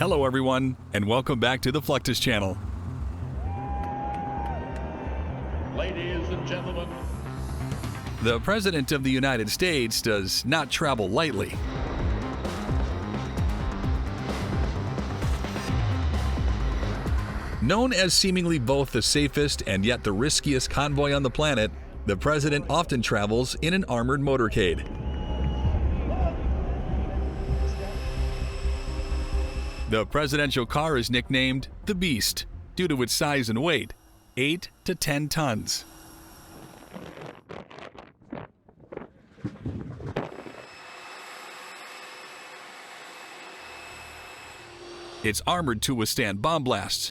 Hello everyone, and welcome back to the Fluctus Channel. Ladies and gentlemen, The President of the United States does not travel lightly. Known as seemingly both the safest and yet the riskiest convoy on the planet, the President often travels in an armored motorcade. The presidential car is nicknamed the Beast due to its size and weight, 8 to 10 tons. It's armored to withstand bomb blasts.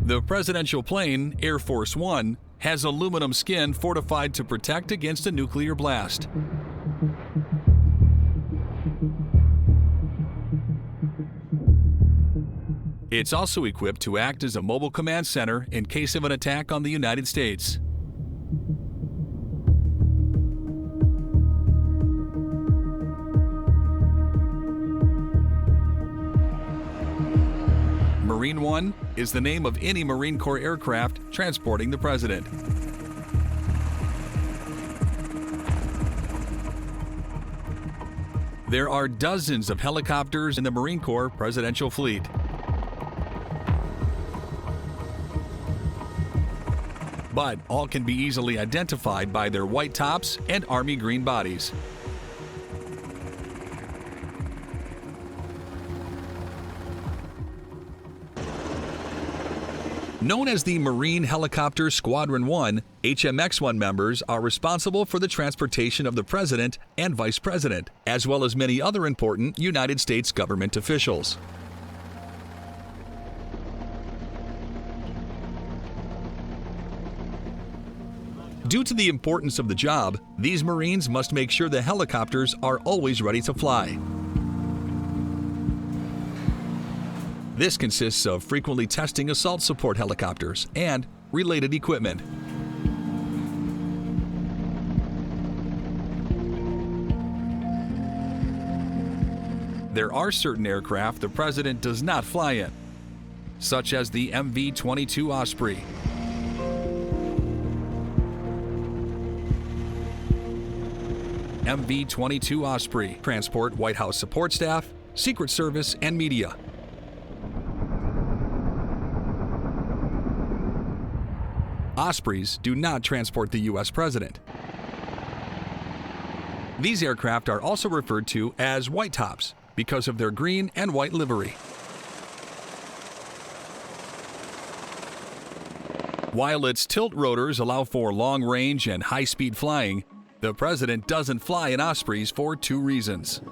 The presidential plane, Air Force One, has aluminum skin fortified to protect against a nuclear blast. It's also equipped to act as a mobile command center in case of an attack on the United States. Marine One is the name of any Marine Corps aircraft transporting the President. There are dozens of helicopters in the Marine Corps presidential fleet. But all can be easily identified by their white tops and army green bodies. Known as the Marine Helicopter Squadron 1, HMX-1 members are responsible for the transportation of the President and Vice President, as well as many other important United States government officials. Due to the importance of the job, these Marines must make sure the helicopters are always ready to fly. This consists of frequently testing assault support helicopters and related equipment. There are certain aircraft the President does not fly in, such as the MV-22 Osprey. MV-22 Osprey transport White House support staff, Secret Service, and media. Ospreys do not transport the U.S. President. These aircraft are also referred to as white tops because of their green and white livery. While its tilt rotors allow for long range and high-speed flying, the President doesn't fly in Ospreys for two reasons.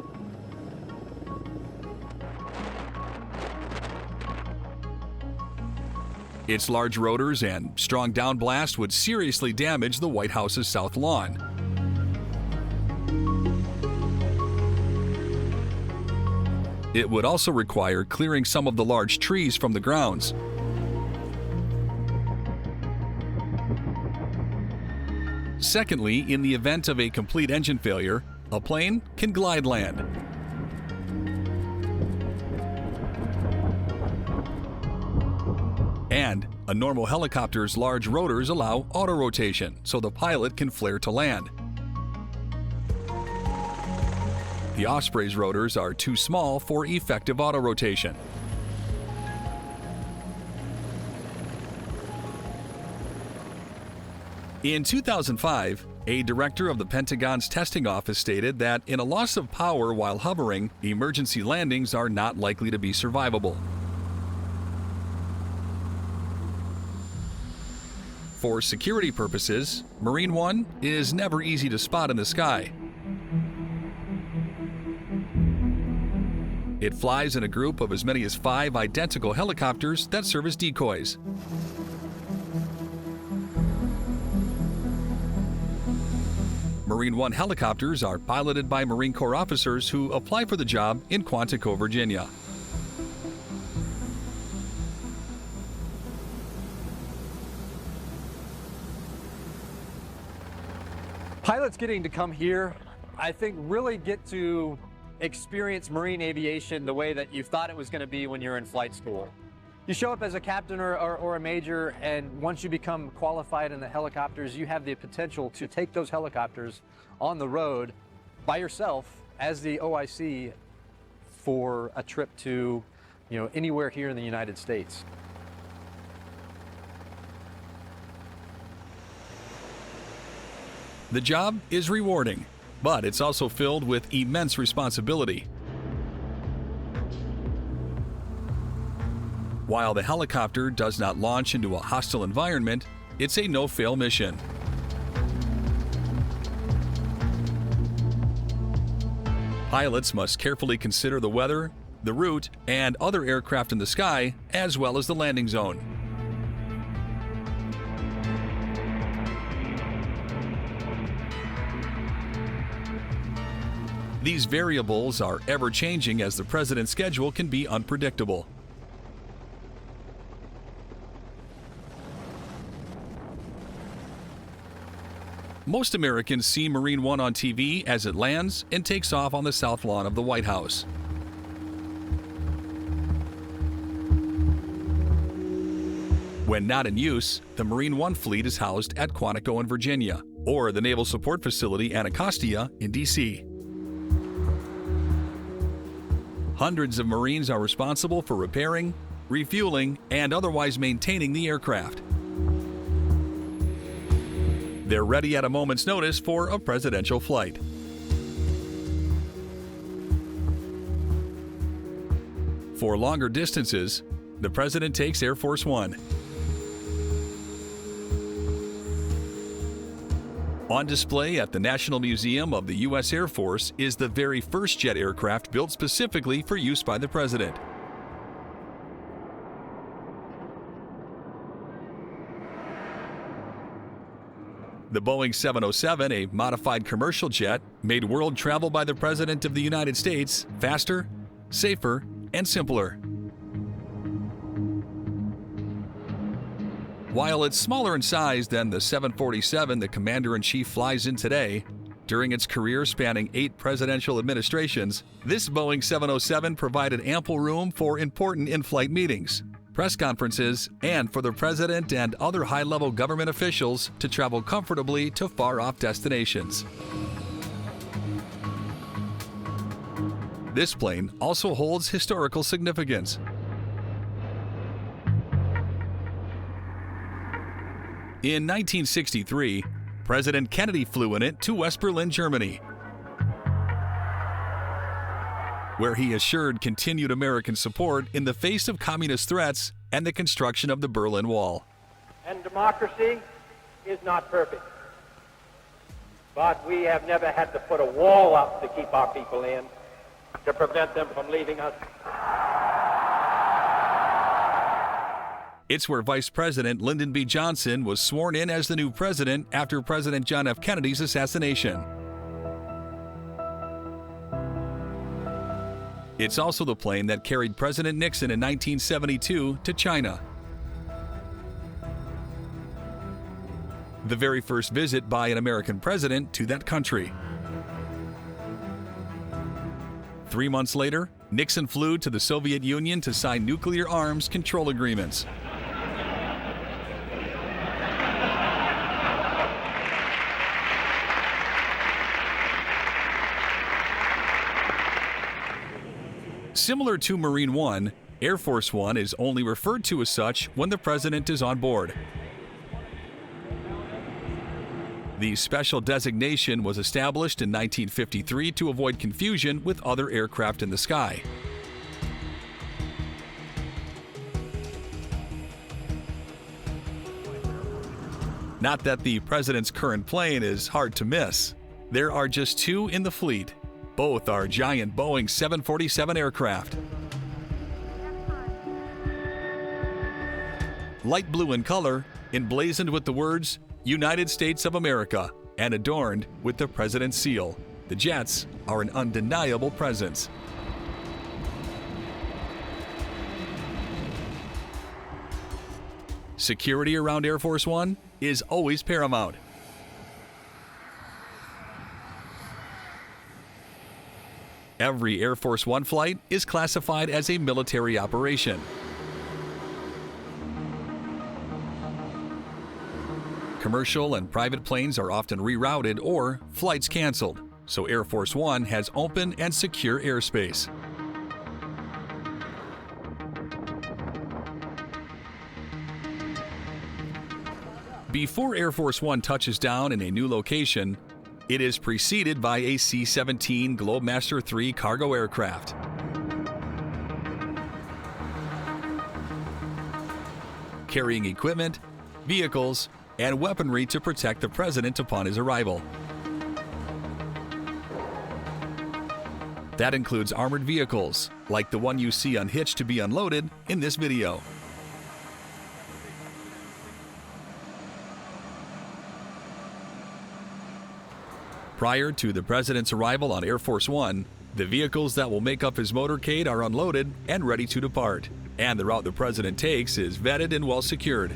Its large rotors and strong downblast would seriously damage the White House's south lawn. It would also require clearing some of the large trees from the grounds. Secondly, in the event of a complete engine failure, a plane can glide land. And a normal helicopter's large rotors allow auto-rotation, so the pilot can flare to land. The Osprey's rotors are too small for effective auto-rotation. In 2005, a director of the Pentagon's testing office stated that in a loss of power while hovering, emergency landings are not likely to be survivable. For security purposes, Marine One is never easy to spot in the sky. It flies in a group of as many as 5 identical helicopters that serve as decoys. Marine One helicopters are piloted by Marine Corps officers who apply for the job in Quantico, Virginia. Pilots getting to come here, I think, really get to experience marine aviation the way that you thought it was going to be when you're in flight school. You show up as a captain or a major, and once you become qualified in the helicopters, you have the potential to take those helicopters on the road by yourself as the OIC for a trip to, anywhere here in the United States. The job is rewarding, but it's also filled with immense responsibility. While the helicopter does not launch into a hostile environment, it's a no-fail mission. Pilots must carefully consider the weather, the route, and other aircraft in the sky, as well as the landing zone. These variables are ever-changing as the president's schedule can be unpredictable. Most Americans see Marine One on TV as it lands and takes off on the south lawn of the White House. When not in use, the Marine One fleet is housed at Quantico in Virginia, or the Naval Support Facility Anacostia in D.C. Hundreds of Marines are responsible for repairing, refueling, and otherwise maintaining the aircraft. They're ready at a moment's notice for a presidential flight. For longer distances, the president takes Air Force One. On display at the National Museum of the U.S. Air Force is the very first jet aircraft built specifically for use by the president. The Boeing 707, a modified commercial jet, made world travel by the President of the United States faster, safer, and simpler. While it's smaller in size than the 747 the Commander-in-Chief flies in today, during its career spanning 8 presidential administrations, this Boeing 707 provided ample room for important in-flight meetings, press conferences, and for the president and other high-level government officials to travel comfortably to far-off destinations. This plane also holds historical significance. In 1963, President Kennedy flew in it to West Berlin, Germany, where he assured continued American support in the face of communist threats and the construction of the Berlin Wall. And democracy is not perfect. But we have never had to put a wall up to keep our people in, to prevent them from leaving us. It's where Vice President Lyndon B. Johnson was sworn in as the new president after President John F. Kennedy's assassination. It's also the plane that carried President Nixon in 1972 to China. The very first visit by an American president to that country. 3 months later, Nixon flew to the Soviet Union to sign nuclear arms control agreements. Similar to Marine One, Air Force One is only referred to as such when the president is on board. The special designation was established in 1953 to avoid confusion with other aircraft in the sky. Not that the president's current plane is hard to miss. There are just 2 in the fleet. Both are giant Boeing 747 aircraft. Light blue in color, emblazoned with the words United States of America, and adorned with the president's seal. The jets are an undeniable presence. Security around Air Force One is always paramount. Every Air Force One flight is classified as a military operation. Commercial and private planes are often rerouted or flights canceled, so Air Force One has open and secure airspace. Before Air Force One touches down in a new location, it is preceded by a C-17 Globemaster III cargo aircraft. Carrying equipment, vehicles, and weaponry to protect the president upon his arrival. That includes armored vehicles, like the one you see unhitched to be unloaded in this video. Prior to the president's arrival on Air Force One, the vehicles that will make up his motorcade are unloaded and ready to depart, and the route the president takes is vetted and well secured.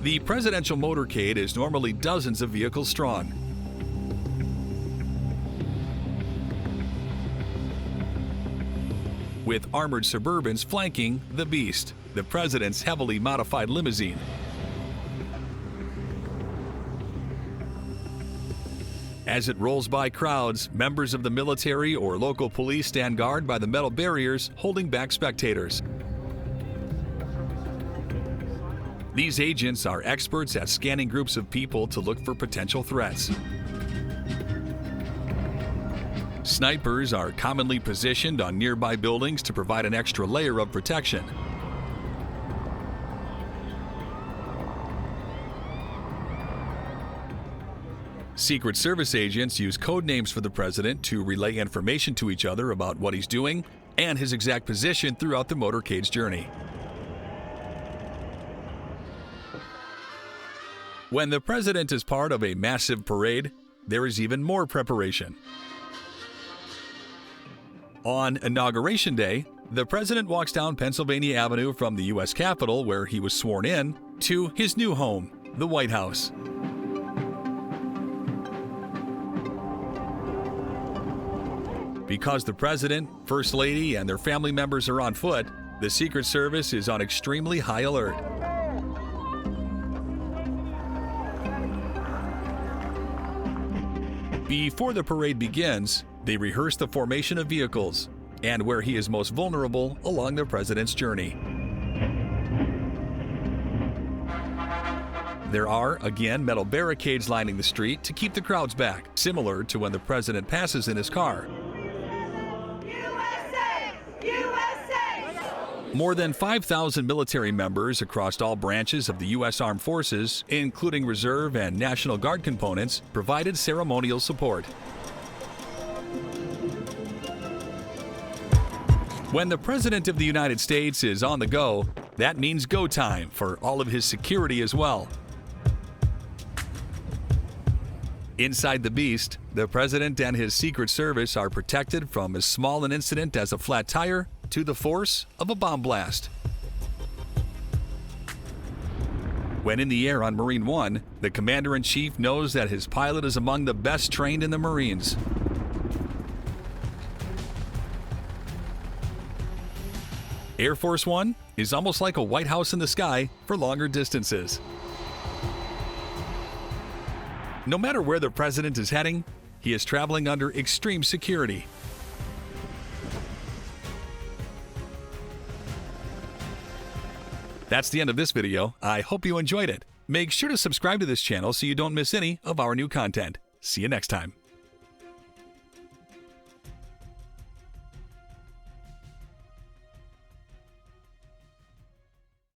The presidential motorcade is normally dozens of vehicles strong. With armored Suburbans flanking the Beast, the president's heavily modified limousine. As it rolls by crowds, members of the military or local police stand guard by the metal barriers holding back spectators. These agents are experts at scanning groups of people to look for potential threats. Snipers are commonly positioned on nearby buildings to provide an extra layer of protection. Secret Service agents use code names for the president to relay information to each other about what he's doing and his exact position throughout the motorcade's journey. When the president is part of a massive parade, there is even more preparation. On Inauguration Day, the president walks down Pennsylvania Avenue from the U.S. Capitol, where he was sworn in, to his new home, the White House. Because the president, First Lady, and their family members are on foot, the Secret Service is on extremely high alert. Before the parade begins, they rehearse the formation of vehicles and where he is most vulnerable along the president's journey. There are, again, metal barricades lining the street to keep the crowds back, similar to when the president passes in his car. More than 5,000 military members across all branches of the U.S. Armed Forces, including Reserve and National Guard components, provided ceremonial support. When the President of the United States is on the go, that means go time for all of his security as well. Inside the Beast, the President and his Secret Service are protected from as small an incident as a flat tire to the force of a bomb blast. When in the air on Marine One, the Commander-in-Chief knows that his pilot is among the best trained in the Marines. Air Force One is almost like a White House in the sky for longer distances. No matter where the president is heading, he is traveling under extreme security. That's the end of this video. I hope you enjoyed it. Make sure to subscribe to this channel so you don't miss any of our new content. See you next time.